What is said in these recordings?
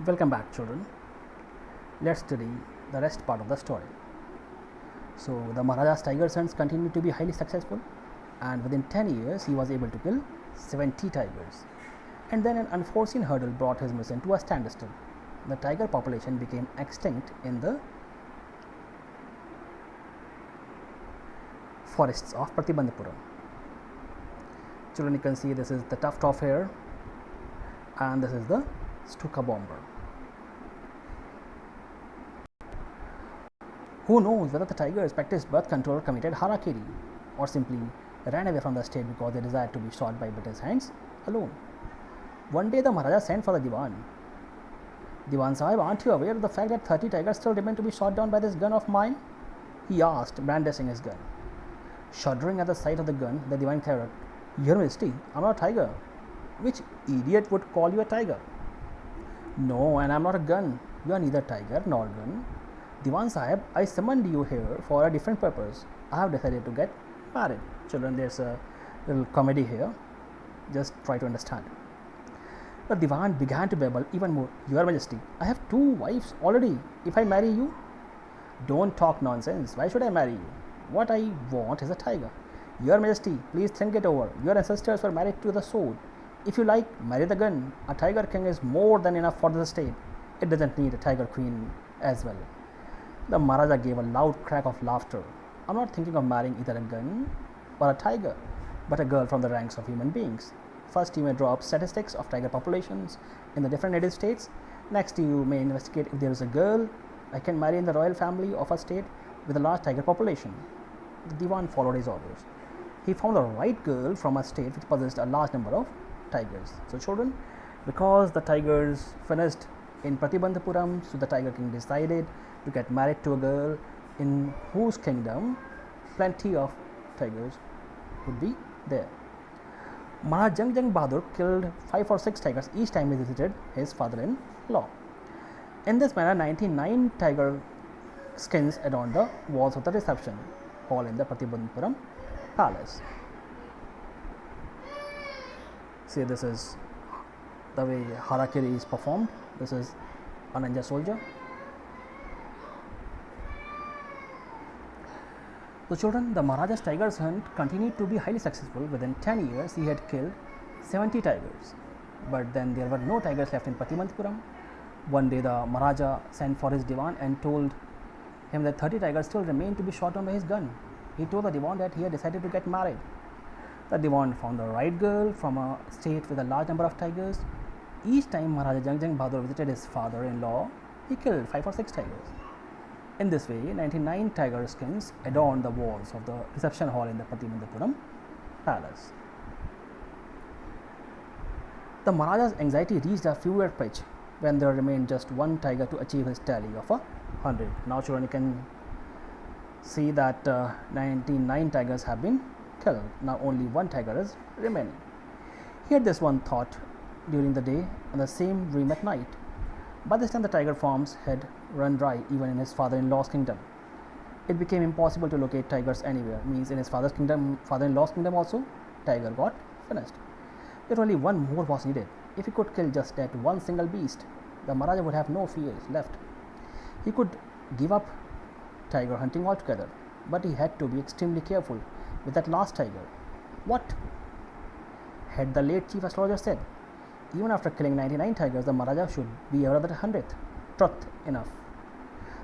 Welcome back, children. Let's study the rest part of the story. So, the Maharaja's tiger sons continued to be highly successful, and within 10 years, he was able to kill 70 tigers. And then an unforeseen hurdle brought his mission to a standstill. The tiger population became extinct in the forests of Pratibandhapuram. Children, you can see this is the tuft of hair, and this is the Stuka bomber. Who knows whether the tigers practiced birth control or committed harakiri, or simply ran away from the state because they desired to be shot by British hands alone. One day the Maharaja sent for the Diwan. Diwan Sahib, aren't you aware of the fact that 30 tigers still remain to be shot down by this gun of mine? He asked, brandishing his gun. Shuddering at the sight of the gun, the Diwan carried, Your Majesty, I'm not a tiger. Which idiot would call you a tiger? No, and I'm not a gun. You are neither tiger nor gun. Diwan Sahib, I summoned you here for a different purpose. I have decided to get married. Children, there's a little comedy here. Just try to understand. The Diwan began to babble even more. Your Majesty, I have 2 wives already. If I marry you, don't talk nonsense. Why should I marry you? What I want is a tiger. Your Majesty, please think it over. Your ancestors were married to the sword. If you like, marry the gun. A tiger king is more than enough for the state. It doesn't need a tiger queen as well. The Maharaja gave a loud crack of laughter. I'm not thinking of marrying either a gun or a tiger, but a girl from the ranks of human beings. First, you may draw up statistics of tiger populations in the different native states. Next, you may investigate if there is a girl I can marry in the royal family of a state with a large tiger population. The Diwan followed his orders. He found the right girl from a state which possessed a large number of tigers. So, children, because the tigers finished in Pratibandhapuram, so the tiger king decided to get married to a girl in whose kingdom plenty of tigers would be there. Maharaja Jang Bahadur killed 5 or 6 tigers each time he visited his father-in-law. In this manner, 99 tiger skins adorned the walls of the reception hall in the Pratibandhapuram palace. See, this is the way harakiri is performed. This is a ninja soldier. So, children, the Maharaja's tiger hunt continued to be highly successful. Within 10 years, he had killed 70 tigers. But then there were no tigers left in Pratibandhapuram. One day, the Maharaja sent for his Diwan and told him that 30 tigers still remained to be shot down by his gun. He told the Diwan that he had decided to get married. The Diwan found the right girl from a state with a large number of tigers. Each time Maharaja Jang Bahadur visited his father-in-law, he killed 5 or 6 tigers. In this way, 99 tiger skins adorned the walls of the reception hall in the Pratibandhapuram palace. The Maharaja's anxiety reached a fever pitch when there remained just one tiger to achieve his tally of 100. Now, children, you can see that 99 tigers have been killed. Now, only one tiger is remaining. He had this one thought during the day and the same dream at night. By this time, the tiger forms had run dry even in his father-in-law's kingdom. It became impossible to locate tigers anywhere. Means in his father-in-law's kingdom also, tiger got finished. Yet only one more was needed. If he could kill just that one single beast, the Maharaja would have no fears left. He could give up tiger hunting altogether, but he had to be extremely careful with that last tiger. What had the late chief astrologer said? Even after killing 99 tigers, the Maharaja should be aware of the 100th. Truth enough.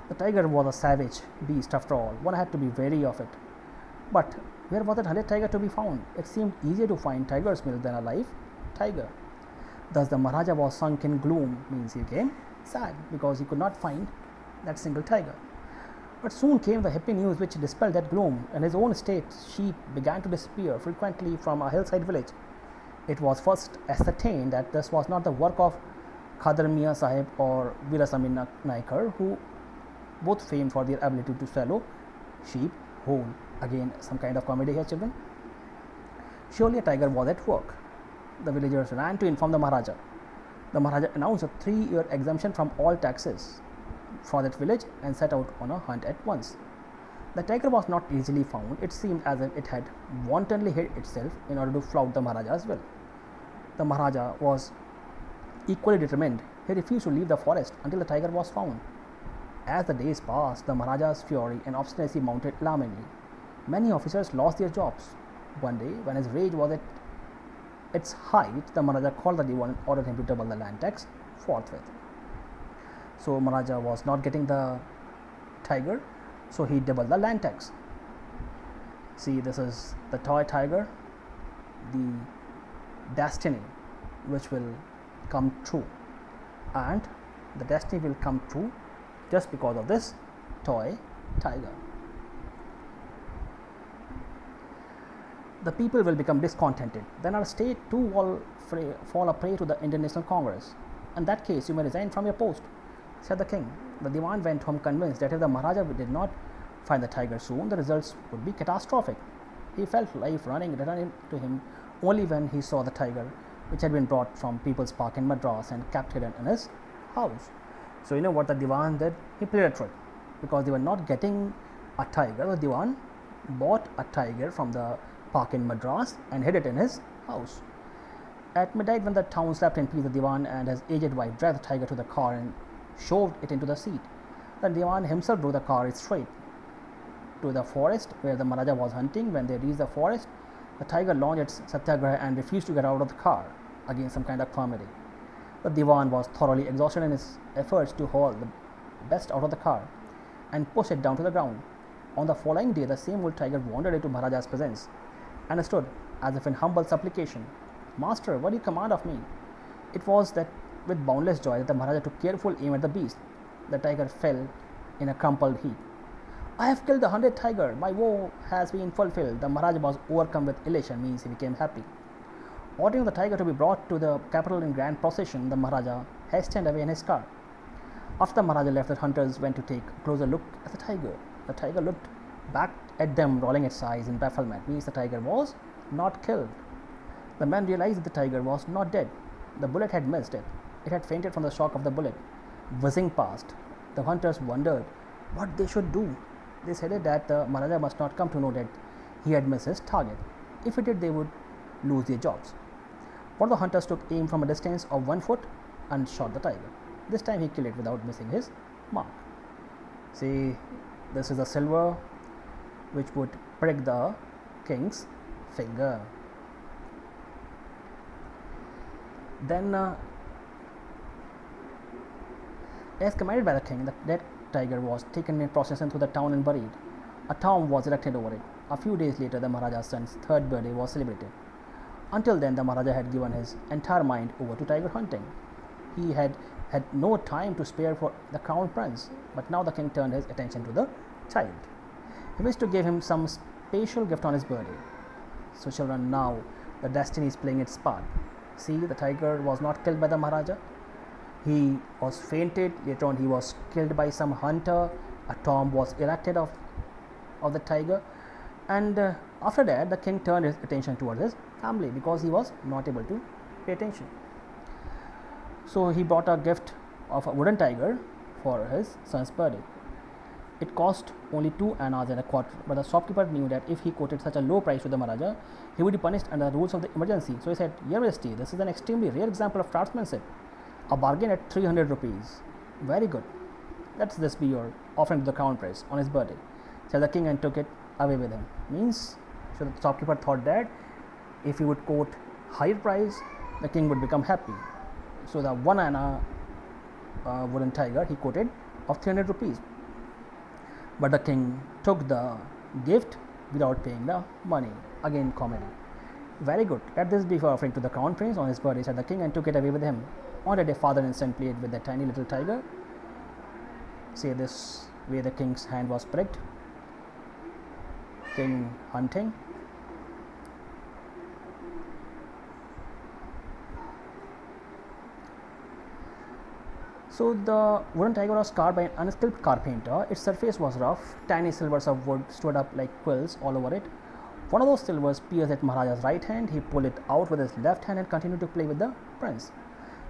The tiger was a savage beast after all. One had to be wary of it. But where was that 100th tiger to be found? It seemed easier to find tiger's milk than a live tiger. Thus, the Maharaja was sunk in gloom, means he became sad because he could not find that single tiger. But soon came the happy news which dispelled that gloom. In his own state, sheep began to disappear frequently from a hillside village. It was first ascertained that this was not the work of Khadar Mian Sahib or Virasami Naikar, who both famed for their ability to swallow sheep whole. Again, some kind of comedy here, children. Surely a tiger was at work. The villagers ran to inform the Maharaja. The Maharaja announced a 3-year exemption from all taxes for that village and set out on a hunt at once. The tiger was not easily found. It seemed as if it had wantonly hid itself in order to flout the Maharaja as well. The Maharaja was Equally determined, he refused to leave the forest until the tiger was found. As the days passed, the Maharaja's fury and obstinacy mounted alarmingly. Many officers lost their jobs. One day, when his rage was at its height, the Maharaja called the Diwan and ordered him to double the land tax forthwith. So Maharaja was not getting the tiger, so he doubled the land tax. See, this is the toy tiger, the destiny which will come true, and the destiny will come true just because of this toy tiger. The people will become discontented. Then our state too will fall a prey to the International Congress. In that case, you may resign from your post, said the king. The Diwan went home convinced that if the Maharaja did not find the tiger soon, the results would be catastrophic. He felt life returning to him only when he saw the tiger, which had been brought from People's Park in Madras and kept hidden in his house. So you know what the Diwan did? He played a trick. Because they were not getting a tiger, the Diwan bought a tiger from the park in Madras and hid it in his house. At midnight, when the town slept in peace, the Diwan and his aged wife dragged the tiger to the car and shoved it into the seat. The Diwan himself drove the car straight to the forest where the Maharaja was hunting. When they reached the forest, the tiger launched its satyagraha and refused to get out of the car, against some kind of comedy. The Diwan was thoroughly exhausted in his efforts to haul the beast out of the car and push it down to the ground. On the following day, the same old tiger wandered into Maharaja's presence and stood as if in humble supplication. Master, what do you command of me? It was that with boundless joy that the Maharaja took careful aim at the beast. The tiger fell in a crumpled heap. I have killed the 100th tiger. My woe has been fulfilled. The Maharaja was overcome with elation, means he became happy. Ordering the tiger to be brought to the capital in grand procession, the Maharaja hastened away in his car. After the Maharaja left, the hunters went to take a closer look at the tiger. The tiger looked back at them, rolling its eyes in bafflement, means the tiger was not killed. The men realized that the tiger was not dead. The bullet had missed it. It had fainted from the shock of the bullet whizzing past. The hunters wondered what they should do. They said that the Maharaja must not come to know that he had missed his target. If he did, they would lose their jobs. One of the hunters took aim from a distance of 1 foot and shot the tiger. This time he killed it without missing his mark. See, this is the silver which would prick the king's finger. Then, as commanded by the king, the dead tiger was taken in procession through the town and buried. A tomb was erected over it. A few days later, the Maharaja's son's third birthday was celebrated. Until then, the Maharaja had given his entire mind over to tiger hunting. He had no time to spare for the crown prince, but now the king turned his attention to the child. He wished to give him some special gift on his birthday. So children, now the destiny is playing its part. See, the tiger was not killed by the Maharaja. He was fainted. Later on, he was killed by some hunter. A tomb was erected of the tiger. And after that, the king turned his attention towards his family because he was not able to pay attention. So he brought a gift of a wooden tiger for his son's birthday. It cost only 2 annas and a quarter, but the shopkeeper knew that if he quoted such a low price to the Maharaja, he would be punished under the rules of the emergency. So he said, Your Majesty, this is an extremely rare example of craftsmanship. A bargain at 300 rupees. Very good. Let this be your offering to the crown prince on his birthday, said the king, and took it away with him. Means, so the shopkeeper thought that if he would quote higher price, the king would become happy. So the 1 anna wooden tiger he quoted of 300 rupees. But the king took the gift without paying the money. Again, comedy. Very good. Let this be for offering to the crown prince on his birthday, said the king, and took it away with him. On that day, father and son played with the tiny little tiger. See, this way the king's hand was pricked. King hunting. So the wooden tiger was carved by an unskilled carpenter. Its surface was rough. Tiny silvers of wood stood up like quills all over it. One of those silvers pierced at Maharaja's right hand. He pulled it out with his left hand and continued to play with the prince.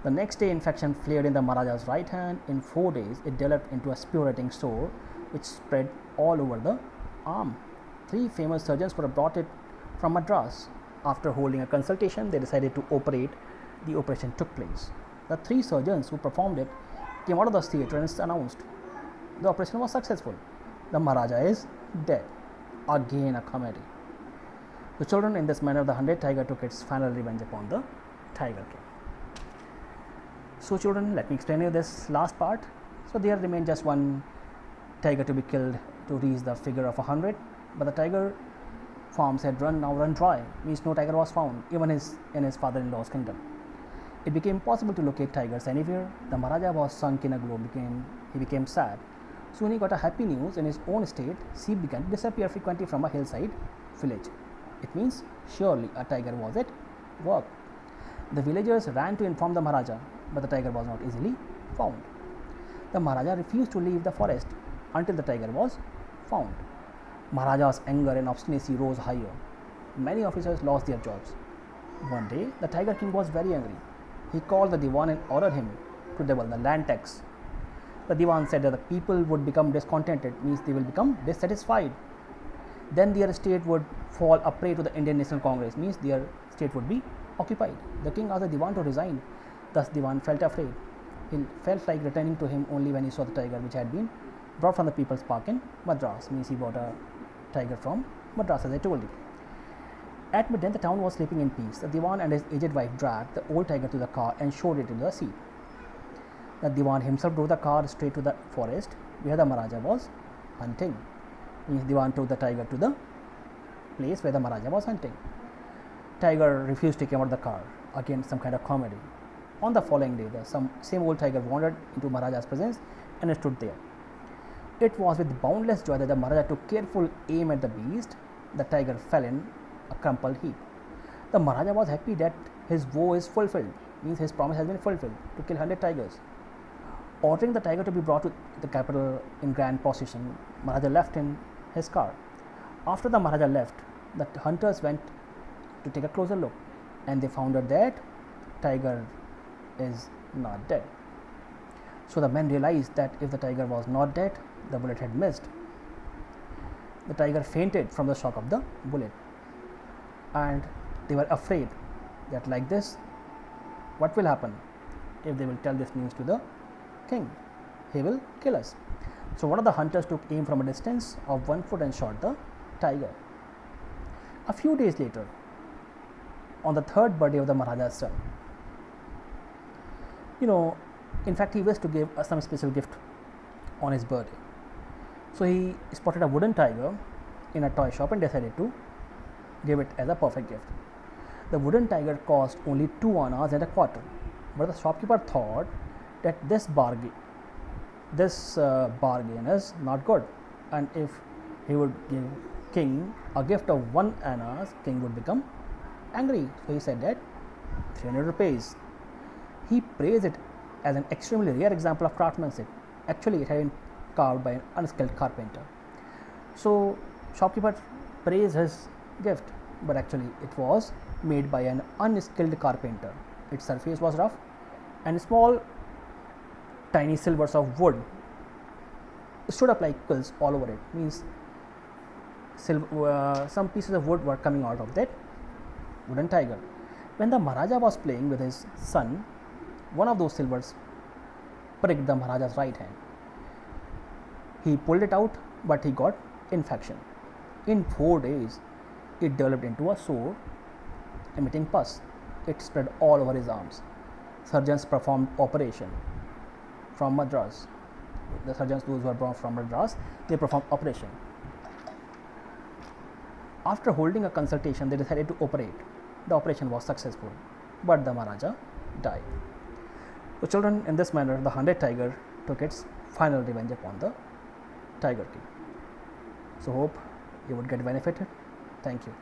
The next day, infection flared in the Maharaja's right hand. In 4 days, it developed into a spirating sore which spread all over the arm. 3 famous surgeons were brought it from Madras. After holding a consultation, they decided to operate. The operation took place. The 3 surgeons who performed it came out of the theatre and announced the operation was successful. The Maharaja is dead. Again a comedy. The children, in this manner, the 100 tiger took its final revenge upon the Tiger King. So children, let me explain you this last part. So there remained just one tiger to be killed to reach the figure of 100, but the tiger farms had run dry, means no tiger was found, even in his father-in-law's kingdom. It became impossible to locate tigers anywhere. The Maharaja was sunk in a gloom. He became sad. Soon he got a happy news. In his own estate, sheep began to disappear frequently from a hillside village. It means surely a tiger was at work. The villagers ran to inform the Maharaja, but the tiger was not easily found. The Maharaja refused to leave the forest until the tiger was found. Maharaja's anger and obstinacy rose higher. Many officers lost their jobs. One day, the Tiger King was very angry. He called the Diwan and ordered him to double the land tax. The Diwan said that the people would become discontented, means they will become dissatisfied. Then their state would fall a prey to the Indian National Congress, means their state would be occupied. The king asked the Diwan to resign. Thus Diwan felt afraid. He felt like returning to him only when he saw the tiger which had been brought from the People's Park in Madras, means he brought a tiger from Madras, as I told you. At midnight, the town was sleeping in peace. The Diwan and his aged wife dragged the old tiger to the car and showed it into the sea. The Diwan himself drove the car straight to the forest where the Maharaja was hunting. Means Diwan took the tiger to the place where the Maharaja was hunting. Tiger refused to come out of the car. Again, some kind of comedy. On the following day, the same old tiger wandered into Maharaja's presence and stood there. It was with boundless joy that the Maharaja took careful aim at the beast. The tiger fell in a crumpled heap. The Maharaja was happy that his vow is fulfilled, means his promise has been fulfilled to kill 100 tigers. Ordering the tiger to be brought to the capital in grand procession, Maharaja left in his car. After the Maharaja left, the hunters went to take a closer look, and they found out that tiger is not dead. So the men realized that if the tiger was not dead, the bullet had missed. The tiger fainted from the shock of the bullet, and they were afraid that like this, what will happen if they will tell this news to the king? He will kill us. So one of the hunters took aim from a distance of 1 foot and shot the tiger. A few days later, on the 3rd birthday of the Maharaja's son, in fact, he wished to give some special gift on his birthday. So he spotted a wooden tiger in a toy shop and decided to give it as a perfect gift. The wooden tiger cost only 2 annas and a quarter, but the shopkeeper thought that this bargain is not good, and if he would give king a gift of 1 anna, king would become angry. So he said that 300 rupees. He praised it as an extremely rare example of craftsmanship. Actually, it had been carved by an unskilled carpenter. So shopkeeper praised his gift, but actually it was made by an unskilled carpenter. Its surface was rough, and small tiny silvers of wood stood up like quills all over it. Means some pieces of wood were coming out of that wooden tiger. When the Maharaja was playing with his son, one of those silvers pricked the Maharaja's right hand. He pulled it out, but he got infection. In 4 days, it developed into a sore emitting pus. It spread all over his arms. Surgeons performed operation from Madras. The surgeons, those who were brought from Madras, they performed operation. After holding a consultation, they decided to operate. The operation was successful, but the Maharaja died. So children, in this manner, the 100 tiger took its final revenge upon the Tiger King. So hope you would get benefited. Thank you.